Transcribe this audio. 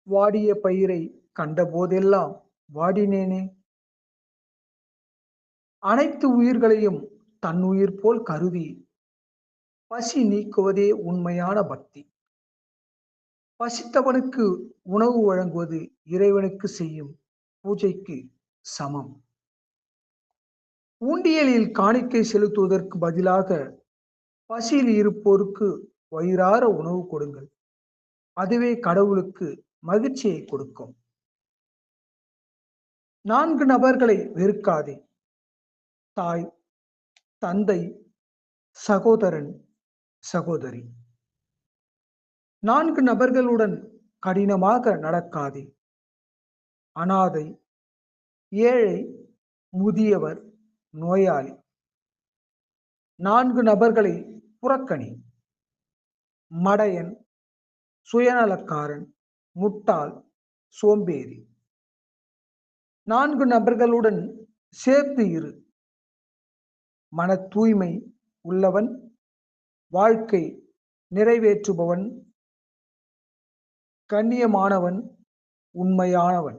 வாடிய பயிரை கண்டபோதெல்லாம் வாடினேனே. அனைத்து உயிர்களையும் தன்னுயிர் போல் கருதி பசி நீக்குவதே உண்மையான பக்தி. பசித்தவனுக்கு உணவு வழங்குவது இறைவனுக்கு செய்யும் பூஜைக்கு சமம். உண்டியலில் காணிக்கை செலுத்துவதற்கு பதிலாக பசியில் இருப்போருக்கு வயிறார உணவு கொடுங்கள். அதுவே கடவுளுக்கு மகிழ்ச்சியை கொடுக்கும். 4 நபர்களை வெறுக்காதே. தாய், தந்தை, சகோதரன், சகோதரி. 4 நபர்களுடன் கடினமாக நடக்காதே. அனாதை, ஏழை, முதியவர், நோயாளி. 4 நபர்களை புறக்கணி. மடையன், சுயநலக்காரன், முட்டாள், சோம்பேறி. 4 நபர்களுடன் சேர்த்து இரு. மன தூய்மை உள்ளவன், வாழ்க்கை நிறைவேற்றுபவன், கண்ணியமானவன், உண்மையானவன்.